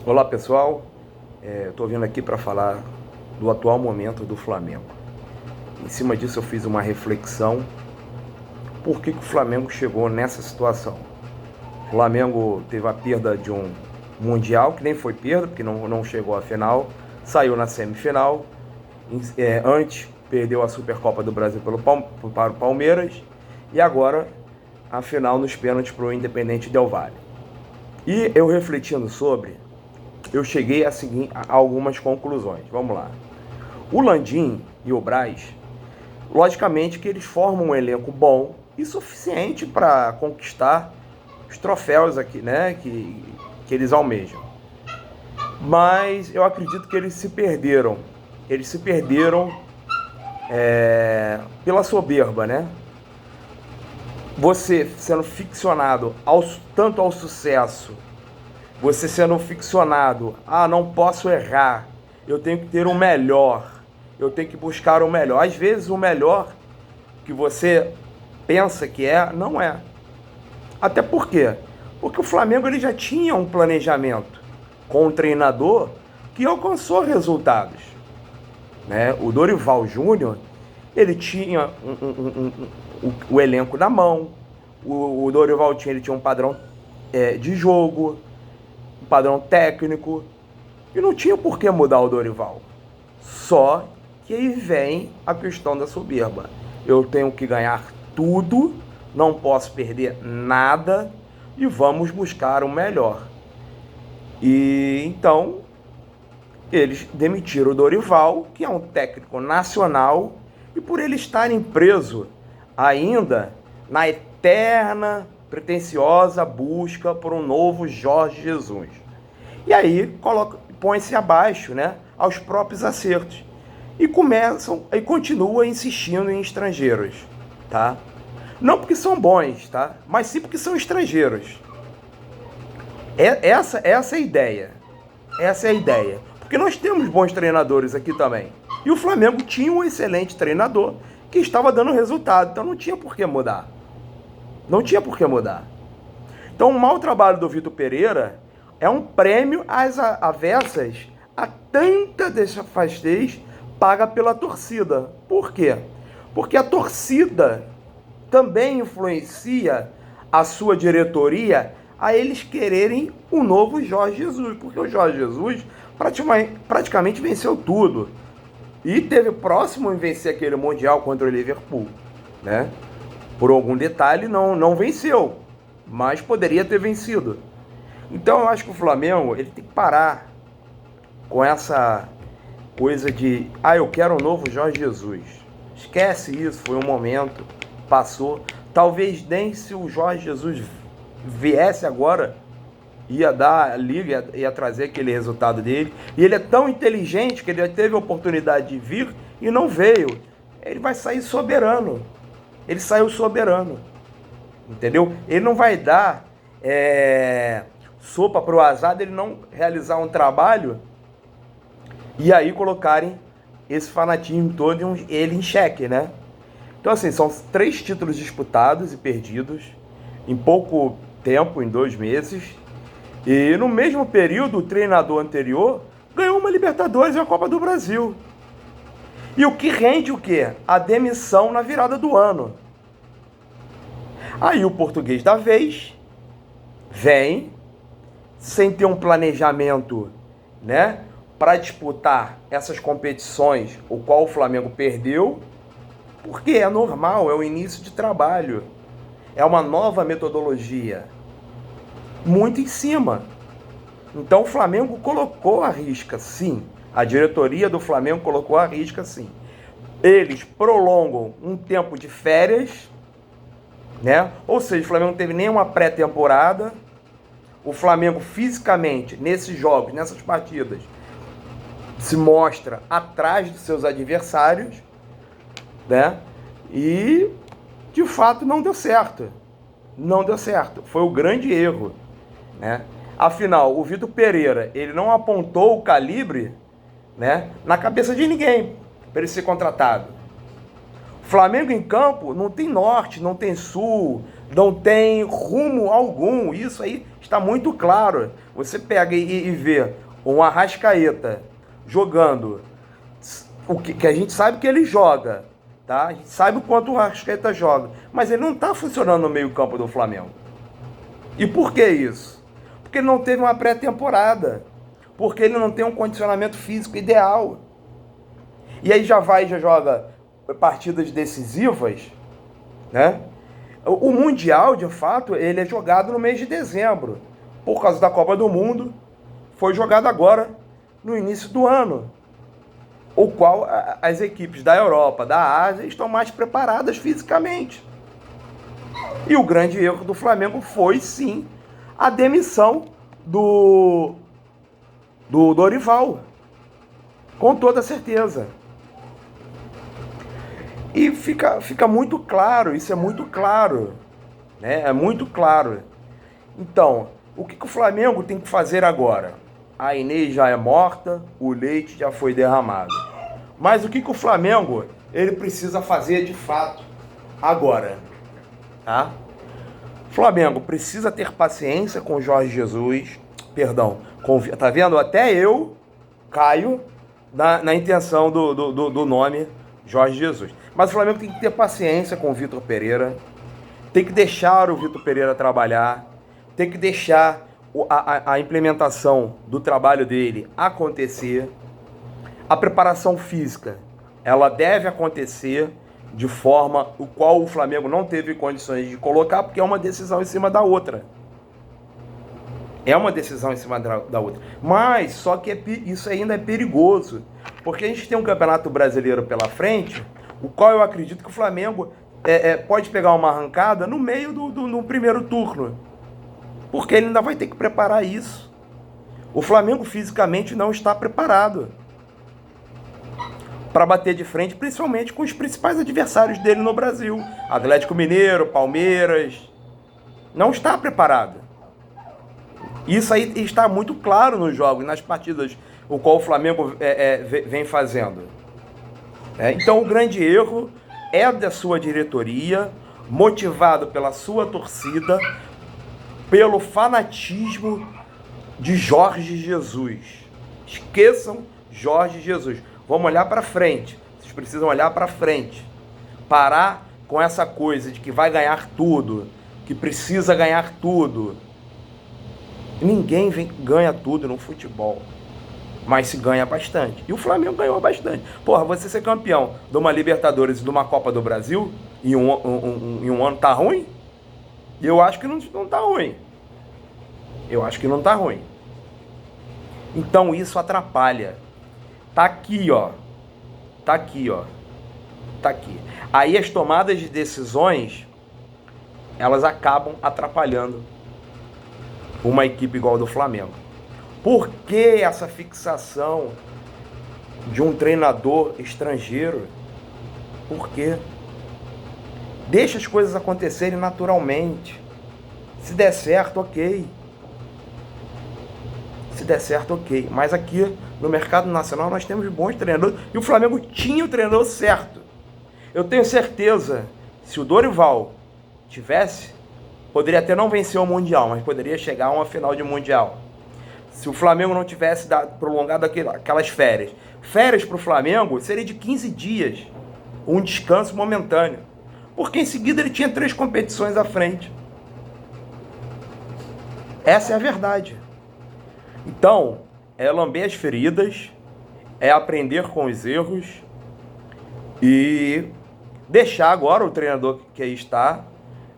Olá pessoal, estou vindo aqui para falar do atual momento do Flamengo. Em cima disso eu fiz uma reflexão, por que o Flamengo chegou nessa situação. O Flamengo teve a perda de um Mundial, que nem foi perda, porque não chegou à final, saiu na semifinal, antes perdeu a Supercopa do Brasil para o Palmeiras, e agora a final nos pênaltis para o Independente Del Valle. E eu refletindo sobre, eu cheguei a algumas conclusões. Vamos lá. O Landim e o Braz, logicamente que eles formam um elenco bom e suficiente para conquistar os troféus aqui, né, que eles almejam. Mas eu acredito que eles se perderam. Eles se perderam pela soberba, né? Você sendo ficcionado tanto ao sucesso, você sendo ficcionado, não posso errar, eu tenho que ter o melhor, eu tenho que buscar o melhor. Às vezes o melhor que você pensa que não é. Até por quê? Porque o Flamengo ele já tinha um planejamento com um treinador que alcançou resultados, né? O Dorival Júnior, ele tinha o elenco na mão, o Dorival ele tinha um padrão de jogo, um padrão técnico, e não tinha por que mudar o Dorival. Só que aí vem a questão da soberba. Eu tenho que ganhar tudo, não posso perder nada e vamos buscar o melhor. E então eles demitiram o Dorival, que é um técnico nacional, e por ele estarem preso ainda na eterna, pretensiosa busca por um novo Jorge Jesus. E aí põe-se abaixo, né, aos próprios acertos. E continuam insistindo em estrangeiros, tá? Não porque são bons, tá? Mas sim porque são estrangeiros. Essa é a ideia. Essa é a ideia. Porque nós temos bons treinadores aqui também. E o Flamengo tinha um excelente treinador que estava dando resultado. Então não tinha por que mudar. Não tinha por que mudar. Então o mau trabalho do Vitor Pereira é um prêmio às avessas a tanta desfastez paga pela torcida. Por quê? Porque a torcida também influencia a sua diretoria a eles quererem um novo Jorge Jesus. Porque o Jorge Jesus praticamente venceu tudo. E teve próximo em vencer aquele Mundial contra o Liverpool, né? Por algum detalhe não venceu, mas poderia ter vencido. Então eu acho que o Flamengo ele tem que parar com essa coisa de eu quero um novo Jorge Jesus. Esquece isso, foi um momento, passou. Talvez nem se o Jorge Jesus viesse agora, ia dar a liga, ia trazer aquele resultado dele. E ele é tão inteligente que ele já teve a oportunidade de vir e não veio. Ele vai sair soberano. Ele saiu soberano. Entendeu? Ele não vai dar sopa para o azar dele não realizar um trabalho e aí colocarem esse fanatismo todo ele em xeque, né? Então assim, são 3 títulos disputados e perdidos em pouco tempo, em 2 meses. E no mesmo período, o treinador anterior ganhou uma Libertadores e a Copa do Brasil. E o que rende o quê? A demissão na virada do ano. Aí o português da vez vem, sem ter um planejamento, né, para disputar essas competições, o qual o Flamengo perdeu, porque é normal, é o início de trabalho. É uma nova metodologia. Muito em cima. Então o Flamengo colocou a risca, sim. A diretoria do Flamengo colocou a risca, sim. Eles prolongam um tempo de férias, né? Ou seja, o Flamengo não teve nenhuma pré-temporada. O Flamengo fisicamente, nesses jogos, nessas partidas, se mostra atrás dos seus adversários, né? E de fato não deu certo. Não deu certo. Foi o grande erro, né? Afinal, o Vitor Pereira, ele não apontou o calibre, né, na cabeça de ninguém para ele ser contratado. O Flamengo em campo não tem norte, não tem sul, não tem rumo algum. Isso aí Está muito claro. Você pega e vê um Arrascaeta jogando o que a gente sabe que ele joga, tá? A gente sabe o quanto o Arrascaeta joga, mas ele não está funcionando no meio-campo do Flamengo. E por que isso? Porque ele não teve uma pré-temporada, porque ele não tem um condicionamento físico ideal. E aí já joga partidas decisivas, né? O Mundial, de fato, ele é jogado no mês de dezembro, por causa da Copa do Mundo, foi jogado agora, no início do ano, o qual as equipes da Europa, da Ásia, estão mais preparadas fisicamente. E o grande erro do Flamengo foi, sim, a demissão do Dorival, com toda certeza. E fica muito claro, isso é muito claro, né? É muito claro. Então, o que o Flamengo tem que fazer agora? A Inês já é morta, o leite já foi derramado. Mas o que o Flamengo ele precisa fazer de fato agora? Tá? O Flamengo precisa ter paciência com o Jorge Jesus, perdão, tá vendo? Até eu caio na intenção do nome Jorge Jesus. Mas o Flamengo tem que ter paciência com o Vitor Pereira, tem que deixar o Vitor Pereira trabalhar, tem que deixar a implementação do trabalho dele acontecer. A preparação física, ela deve acontecer de forma o qual o Flamengo não teve condições de colocar, porque é uma decisão em cima da outra. É uma decisão em cima da outra. Mas, só que isso ainda é perigoso, porque a gente tem um Campeonato Brasileiro pela frente, o qual eu acredito que o Flamengo pode pegar uma arrancada no meio do primeiro turno, porque ele ainda vai ter que preparar isso. O Flamengo fisicamente não está preparado para bater de frente, principalmente com os principais adversários dele no Brasil. Atlético Mineiro, Palmeiras. Não está preparado. Isso aí está muito claro nos jogos, nas partidas, o qual o Flamengo vem fazendo. Então o grande erro é da sua diretoria, motivado pela sua torcida, pelo fanatismo de Jorge Jesus. Esqueçam Jorge Jesus. Vamos olhar para frente. Vocês precisam olhar para frente. Parar com essa coisa de que vai ganhar tudo, que precisa ganhar tudo. Ninguém ganha tudo no futebol, mas se ganha bastante. E o Flamengo ganhou bastante. Porra, você ser campeão de uma Libertadores e de uma Copa do Brasil em um ano tá ruim? Eu acho que não tá ruim. Eu acho que não tá ruim. Então isso atrapalha. Tá aqui, ó. Tá aqui, ó. Tá aqui. Aí as tomadas de decisões, elas acabam atrapalhando uma equipe igual a do Flamengo. Por que essa fixação de um treinador estrangeiro? Por quê? Deixa as coisas acontecerem naturalmente. Se der certo, ok. Se der certo, ok. Mas aqui no mercado nacional nós temos bons treinadores. E o Flamengo tinha o treinador certo. Eu tenho certeza, se o Dorival tivesse, poderia até não vencer o Mundial, mas poderia chegar a uma final de Mundial. Se o Flamengo não tivesse prolongado aquelas férias. Férias para o Flamengo seria de 15 dias. Um descanso momentâneo. Porque em seguida ele tinha 3 competições à frente. Essa é a verdade. Então, é lamber as feridas, é aprender com os erros e deixar agora o treinador que aí está,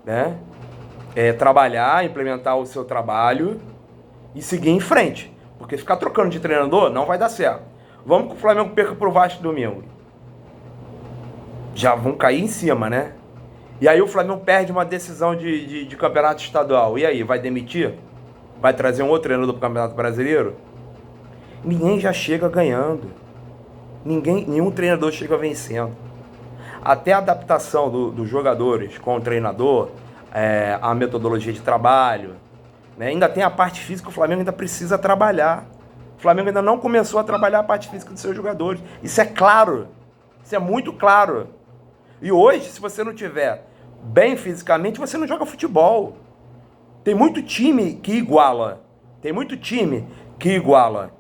né, trabalhar, implementar o seu trabalho e seguir em frente. Porque ficar trocando de treinador não vai dar certo. Vamos que o Flamengo perca pro Vasco domingo. Já vão cair em cima, né? E aí o Flamengo perde uma decisão de campeonato estadual. E aí, vai demitir? Vai trazer um outro treinador pro Campeonato Brasileiro? Ninguém já chega ganhando. Nenhum treinador chega vencendo. Até a adaptação dos jogadores com o treinador, a metodologia de trabalho, né? Ainda tem a parte física, o Flamengo ainda precisa trabalhar. O Flamengo ainda não começou a trabalhar a parte física dos seus jogadores. Isso é claro. Isso é muito claro. E hoje, se você não tiver bem fisicamente, você não joga futebol. Tem muito time que iguala. Tem muito time que iguala.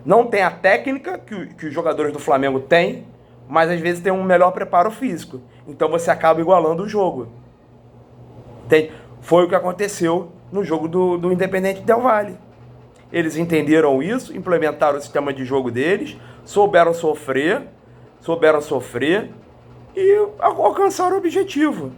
Não tem a técnica que os jogadores do Flamengo têm, mas às vezes tem um melhor preparo físico. Então você acaba igualando o jogo. Foi o que aconteceu no jogo do Independente Del Valle. Eles entenderam isso, implementaram o sistema de jogo deles, souberam sofrer e alcançaram o objetivo.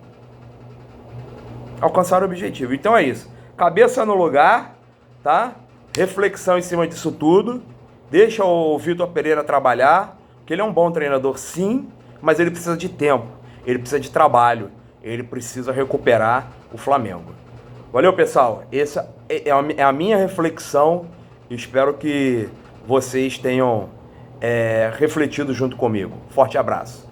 Então é isso. Cabeça no lugar, tá? Reflexão em cima disso tudo. Deixa o Vitor Pereira trabalhar, que ele é um bom treinador sim, mas ele precisa de tempo, ele precisa de trabalho, ele precisa recuperar o Flamengo. Valeu, pessoal. Essa é a minha reflexão. Espero que vocês tenham refletido junto comigo. Forte abraço.